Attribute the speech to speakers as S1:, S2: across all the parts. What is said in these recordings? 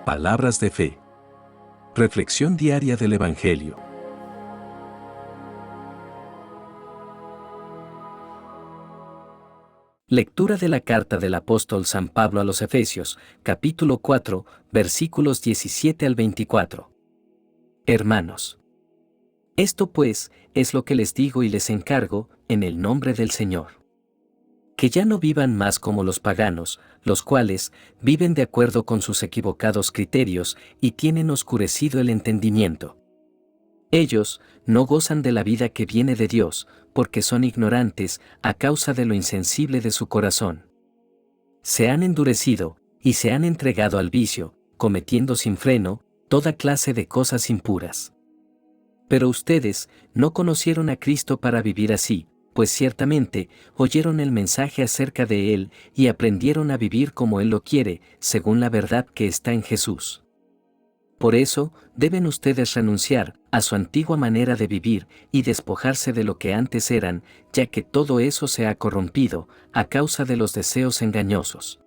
S1: Palabras de fe. Reflexión diaria del Evangelio. Lectura de la carta del apóstol San Pablo a los Efesios, capítulo 4, versículos 17 al 24. Hermanos, esto pues es lo que les digo y les encargo, en el nombre del Señor. Que ya no vivan más como los paganos, los cuales viven de acuerdo con sus equivocados criterios y tienen oscurecido el entendimiento. Ellos no gozan de la vida que viene de Dios, porque son ignorantes a causa de lo insensible de su corazón. Se han endurecido y se han entregado al vicio, cometiendo sin freno toda clase de cosas impuras. Pero ustedes no conocieron a Cristo para vivir así, pues ciertamente oyeron el mensaje acerca de Él y aprendieron a vivir como Él lo quiere, según la verdad que está en Jesús. Por eso, deben ustedes renunciar a su antigua manera de vivir y despojarse de lo que antes eran, ya que todo eso se ha corrompido a causa de los deseos engañosos.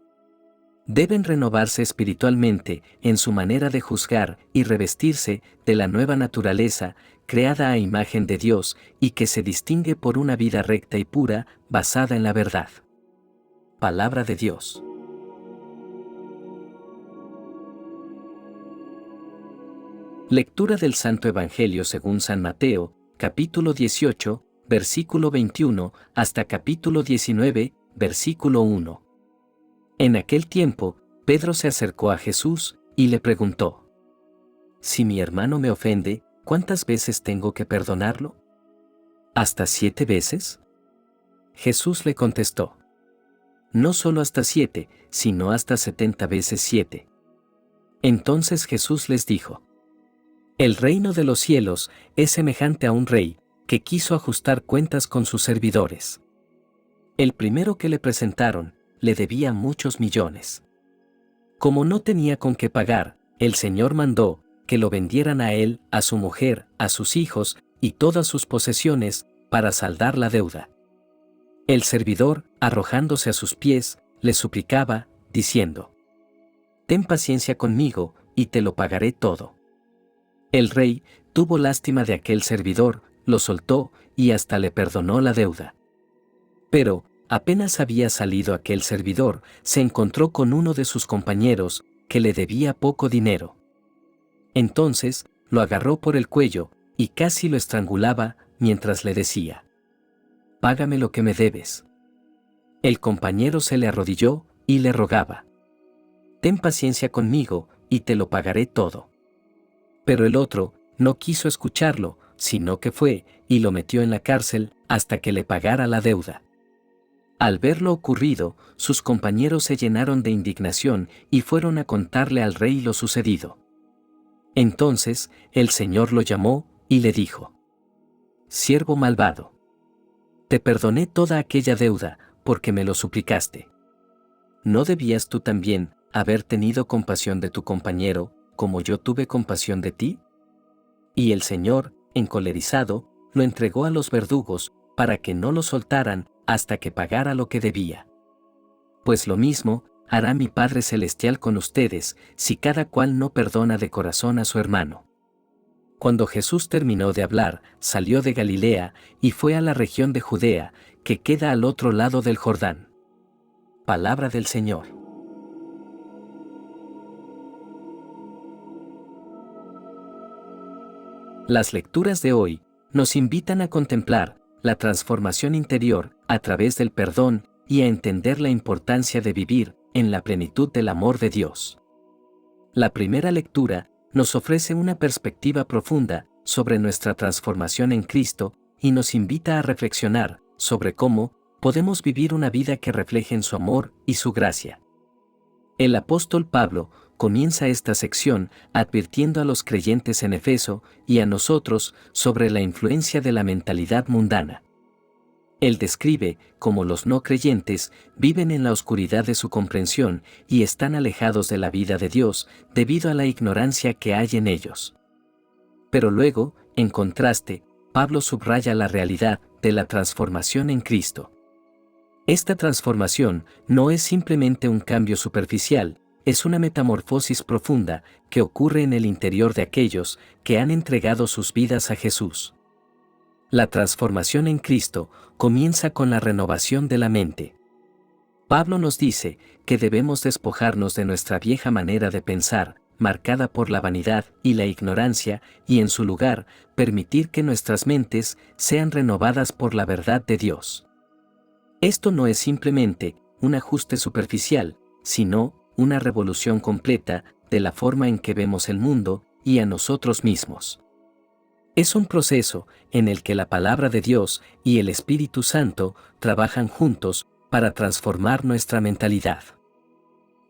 S1: Deben renovarse espiritualmente en su manera de juzgar y revestirse de la nueva naturaleza, creada a imagen de Dios y que se distingue por una vida recta y pura, basada en la verdad. Palabra de Dios. Lectura del Santo Evangelio según San Mateo, capítulo 18, versículo 21, hasta capítulo 19, versículo 1. En aquel tiempo, Pedro se acercó a Jesús y le preguntó: «Si mi hermano me ofende, ¿cuántas veces tengo que perdonarlo? ¿Hasta 7 veces?» Jesús le contestó: «No solo hasta 7, sino hasta 70 veces 7». Entonces Jesús les dijo: «El reino de los cielos es semejante a un rey que quiso ajustar cuentas con sus servidores. El primero que le presentaron le debía muchos millones. Como no tenía con qué pagar, el Señor mandó que lo vendieran a él, a su mujer, a sus hijos y todas sus posesiones, para saldar la deuda. El servidor, arrojándose a sus pies, le suplicaba, diciendo: «Ten paciencia conmigo, y te lo pagaré todo». El rey tuvo lástima de aquel servidor, lo soltó y hasta le perdonó la deuda. Pero, apenas había salido aquel servidor, se encontró con uno de sus compañeros, que le debía poco dinero. Entonces, lo agarró por el cuello, y casi lo estrangulaba, mientras le decía: «Págame lo que me debes». El compañero se le arrodilló, y le rogaba: «Ten paciencia conmigo, y te lo pagaré todo». Pero el otro no quiso escucharlo, sino que fue, y lo metió en la cárcel, hasta que le pagara la deuda. Al ver lo ocurrido, sus compañeros se llenaron de indignación y fueron a contarle al rey lo sucedido. Entonces, el Señor lo llamó y le dijo: «Siervo malvado, te perdoné toda aquella deuda, porque me lo suplicaste. ¿No debías tú también haber tenido compasión de tu compañero, como yo tuve compasión de ti?» Y el Señor, encolerizado, lo entregó a los verdugos, para que no lo soltaran hasta que pagara lo que debía. Pues lo mismo hará mi Padre Celestial con ustedes, si cada cual no perdona de corazón a su hermano». Cuando Jesús terminó de hablar, salió de Galilea y fue a la región de Judea, que queda al otro lado del Jordán. Palabra del Señor. Las lecturas de hoy nos invitan a contemplar la transformación interior a través del perdón y a entender la importancia de vivir en la plenitud del amor de Dios. La primera lectura nos ofrece una perspectiva profunda sobre nuestra transformación en Cristo y nos invita a reflexionar sobre cómo podemos vivir una vida que refleje su amor y su gracia. El apóstol Pablo comienza esta sección advirtiendo a los creyentes en Efeso y a nosotros sobre la influencia de la mentalidad mundana. Él describe cómo los no creyentes viven en la oscuridad de su comprensión y están alejados de la vida de Dios debido a la ignorancia que hay en ellos. Pero luego, en contraste, Pablo subraya la realidad de la transformación en Cristo. Esta transformación no es simplemente un cambio superficial, es una metamorfosis profunda que ocurre en el interior de aquellos que han entregado sus vidas a Jesús. La transformación en Cristo comienza con la renovación de la mente. Pablo nos dice que debemos despojarnos de nuestra vieja manera de pensar, marcada por la vanidad y la ignorancia, y en su lugar, permitir que nuestras mentes sean renovadas por la verdad de Dios. Esto no es simplemente un ajuste superficial, sino una revolución completa de la forma en que vemos el mundo y a nosotros mismos. Es un proceso en el que la palabra de Dios y el Espíritu Santo trabajan juntos para transformar nuestra mentalidad.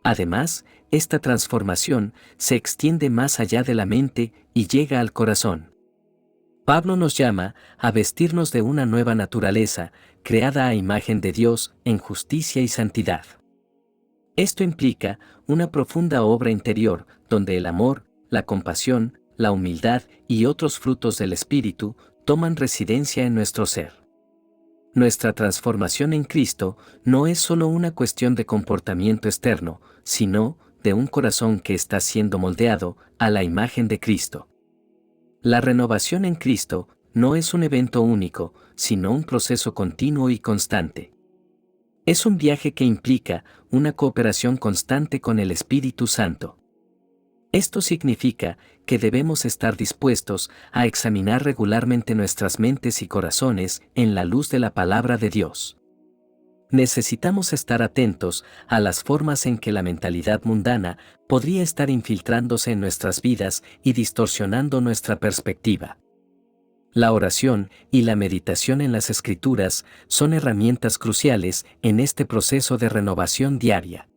S1: Además, esta transformación se extiende más allá de la mente y llega al corazón. Pablo nos llama a vestirnos de una nueva naturaleza, creada a imagen de Dios en justicia y santidad. Esto implica una profunda obra interior, donde el amor, la compasión, la humildad y otros frutos del Espíritu toman residencia en nuestro ser. Nuestra transformación en Cristo no es solo una cuestión de comportamiento externo, sino de un corazón que está siendo moldeado a la imagen de Cristo. La renovación en Cristo no es un evento único, sino un proceso continuo y constante. Es un viaje que implica una cooperación constante con el Espíritu Santo. Esto significa que debemos estar dispuestos a examinar regularmente nuestras mentes y corazones en la luz de la palabra de Dios. Necesitamos estar atentos a las formas en que la mentalidad mundana podría estar infiltrándose en nuestras vidas y distorsionando nuestra perspectiva. La oración y la meditación en las Escrituras son herramientas cruciales en este proceso de renovación diaria.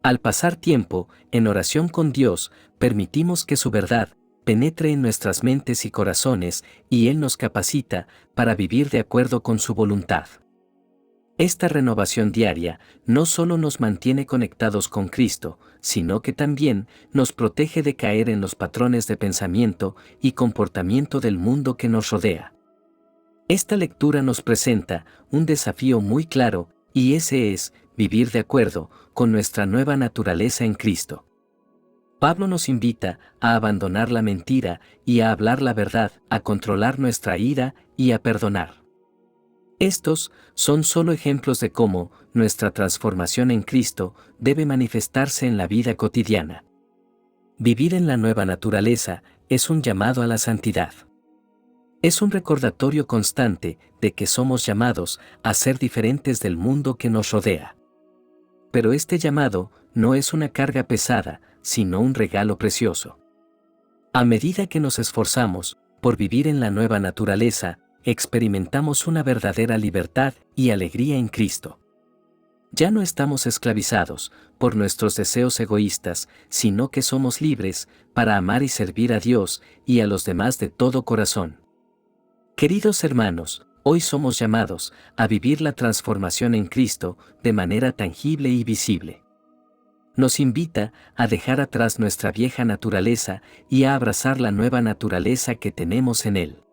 S1: Al pasar tiempo en oración con Dios, permitimos que su verdad penetre en nuestras mentes y corazones y Él nos capacita para vivir de acuerdo con su voluntad. Esta renovación diaria no solo nos mantiene conectados con Cristo, sino que también nos protege de caer en los patrones de pensamiento y comportamiento del mundo que nos rodea. Esta lectura nos presenta un desafío muy claro, y ese es vivir de acuerdo con nuestra nueva naturaleza en Cristo. Pablo nos invita a abandonar la mentira y a hablar la verdad, a controlar nuestra ira y a perdonar. Estos son solo ejemplos de cómo nuestra transformación en Cristo debe manifestarse en la vida cotidiana. Vivir en la nueva naturaleza es un llamado a la santidad. Es un recordatorio constante de que somos llamados a ser diferentes del mundo que nos rodea. Pero este llamado no es una carga pesada, sino un regalo precioso. A medida que nos esforzamos por vivir en la nueva naturaleza, experimentamos una verdadera libertad y alegría en Cristo. Ya no estamos esclavizados por nuestros deseos egoístas, sino que somos libres para amar y servir a Dios y a los demás de todo corazón. Queridos hermanos, hoy somos llamados a vivir la transformación en Cristo de manera tangible y visible. Nos invita a dejar atrás nuestra vieja naturaleza y a abrazar la nueva naturaleza que tenemos en Él.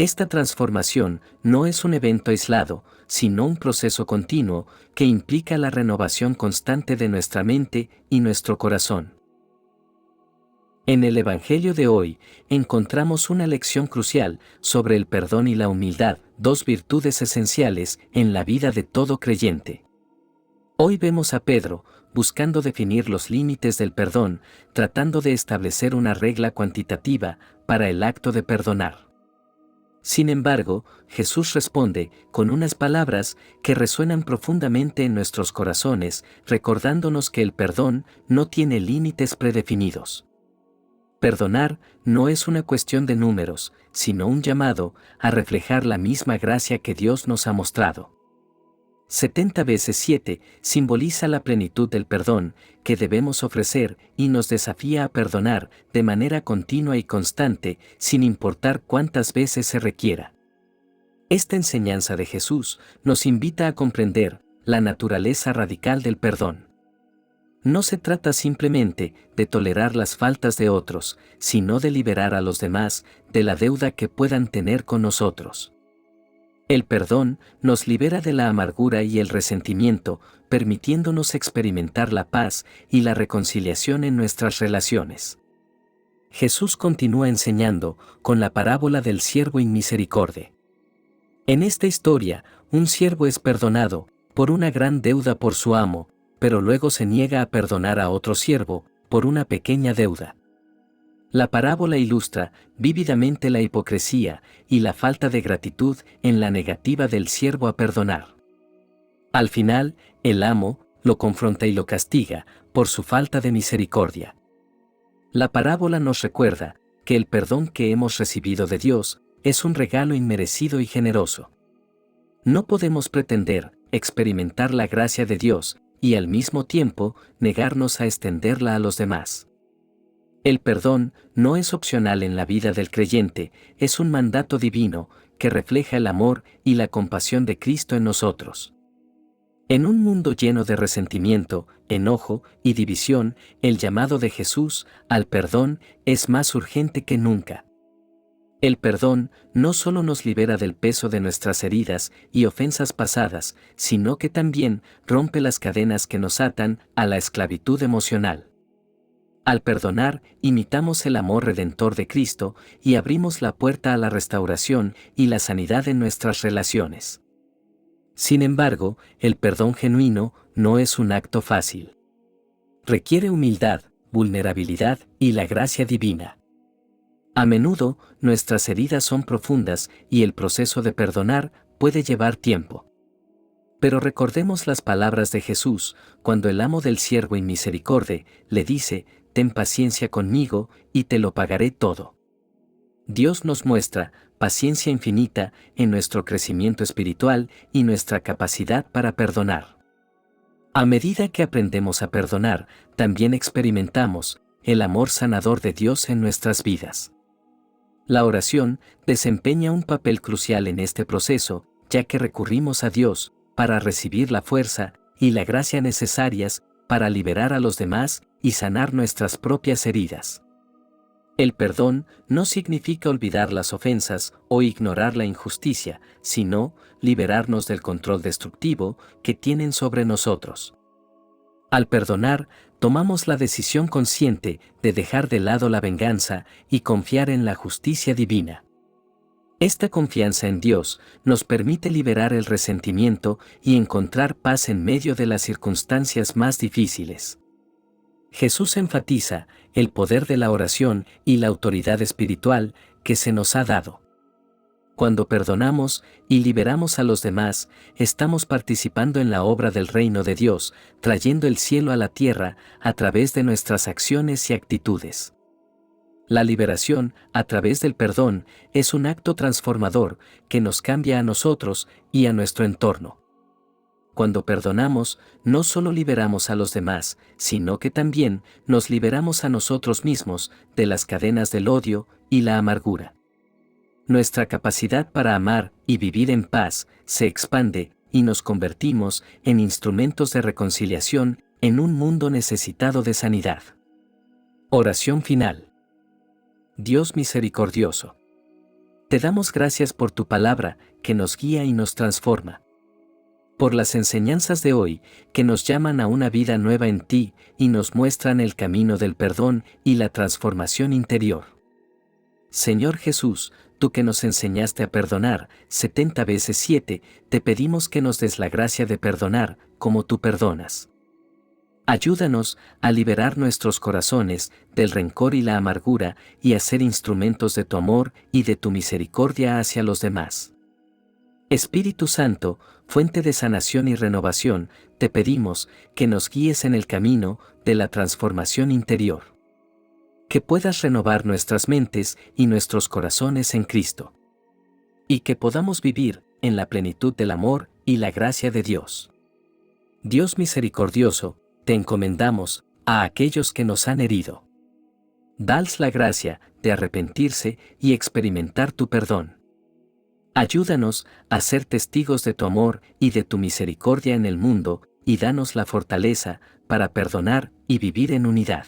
S1: Esta transformación no es un evento aislado, sino un proceso continuo que implica la renovación constante de nuestra mente y nuestro corazón. En el Evangelio de hoy encontramos una lección crucial sobre el perdón y la humildad, dos virtudes esenciales en la vida de todo creyente. Hoy vemos a Pedro buscando definir los límites del perdón, tratando de establecer una regla cuantitativa para el acto de perdonar. Sin embargo, Jesús responde con unas palabras que resuenan profundamente en nuestros corazones, recordándonos que el perdón no tiene límites predefinidos. Perdonar no es una cuestión de números, sino un llamado a reflejar la misma gracia que Dios nos ha mostrado. 70 veces 7 simboliza la plenitud del perdón que debemos ofrecer y nos desafía a perdonar de manera continua y constante, sin importar cuántas veces se requiera. Esta enseñanza de Jesús nos invita a comprender la naturaleza radical del perdón. No se trata simplemente de tolerar las faltas de otros, sino de liberar a los demás de la deuda que puedan tener con nosotros. El perdón nos libera de la amargura y el resentimiento, permitiéndonos experimentar la paz y la reconciliación en nuestras relaciones. Jesús continúa enseñando con la parábola del siervo inmisericordia. En esta historia, un siervo es perdonado por una gran deuda por su amo, pero luego se niega a perdonar a otro siervo por una pequeña deuda. La parábola ilustra vívidamente la hipocresía y la falta de gratitud en la negativa del siervo a perdonar. Al final, el amo lo confronta y lo castiga por su falta de misericordia. La parábola nos recuerda que el perdón que hemos recibido de Dios es un regalo inmerecido y generoso. No podemos pretender experimentar la gracia de Dios y al mismo tiempo negarnos a extenderla a los demás. El perdón no es opcional en la vida del creyente, es un mandato divino que refleja el amor y la compasión de Cristo en nosotros. En un mundo lleno de resentimiento, enojo y división, el llamado de Jesús al perdón es más urgente que nunca. El perdón no solo nos libera del peso de nuestras heridas y ofensas pasadas, sino que también rompe las cadenas que nos atan a la esclavitud emocional. Al perdonar, imitamos el amor redentor de Cristo y abrimos la puerta a la restauración y la sanidad en nuestras relaciones. Sin embargo, el perdón genuino no es un acto fácil. Requiere humildad, vulnerabilidad y la gracia divina. A menudo, nuestras heridas son profundas y el proceso de perdonar puede llevar tiempo. Pero recordemos las palabras de Jesús, cuando el amo del siervo inmisericordia le dice: «Ten paciencia conmigo y te lo pagaré todo». Dios nos muestra paciencia infinita en nuestro crecimiento espiritual y nuestra capacidad para perdonar. A medida que aprendemos a perdonar, también experimentamos el amor sanador de Dios en nuestras vidas. La oración desempeña un papel crucial en este proceso, ya que recurrimos a Dios para recibir la fuerza y la gracia necesarias para liberar a los demás y sanar nuestras propias heridas. El perdón no significa olvidar las ofensas o ignorar la injusticia, sino liberarnos del control destructivo que tienen sobre nosotros. Al perdonar, tomamos la decisión consciente de dejar de lado la venganza y confiar en la justicia divina. Esta confianza en Dios nos permite liberar el resentimiento y encontrar paz en medio de las circunstancias más difíciles. Jesús enfatiza el poder de la oración y la autoridad espiritual que se nos ha dado. Cuando perdonamos y liberamos a los demás, estamos participando en la obra del reino de Dios, trayendo el cielo a la tierra a través de nuestras acciones y actitudes. La liberación, a través del perdón, es un acto transformador que nos cambia a nosotros y a nuestro entorno. Cuando perdonamos, no solo liberamos a los demás, sino que también nos liberamos a nosotros mismos de las cadenas del odio y la amargura. Nuestra capacidad para amar y vivir en paz se expande y nos convertimos en instrumentos de reconciliación en un mundo necesitado de sanidad. Oración final. Dios misericordioso, te damos gracias por tu palabra que nos guía y nos transforma. Por las enseñanzas de hoy, que nos llaman a una vida nueva en ti y nos muestran el camino del perdón y la transformación interior. Señor Jesús, tú que nos enseñaste a perdonar 70 veces 7, te pedimos que nos des la gracia de perdonar como tú perdonas. Ayúdanos a liberar nuestros corazones del rencor y la amargura y a ser instrumentos de tu amor y de tu misericordia hacia los demás. Espíritu Santo, fuente de sanación y renovación, te pedimos que nos guíes en el camino de la transformación interior. Que puedas renovar nuestras mentes y nuestros corazones en Cristo. Y que podamos vivir en la plenitud del amor y la gracia de Dios. Dios misericordioso, te encomendamos a aquellos que nos han herido. Dales la gracia de arrepentirse y experimentar tu perdón. Ayúdanos a ser testigos de tu amor y de tu misericordia en el mundo, y danos la fortaleza para perdonar y vivir en unidad.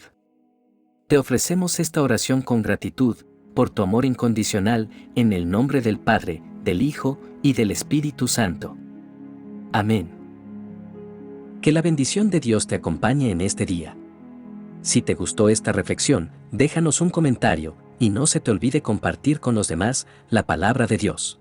S1: Te ofrecemos esta oración con gratitud, por tu amor incondicional, en el nombre del Padre, del Hijo y del Espíritu Santo. Amén. Que la bendición de Dios te acompañe en este día. Si te gustó esta reflexión, déjanos un comentario, y no se te olvide compartir con los demás la palabra de Dios.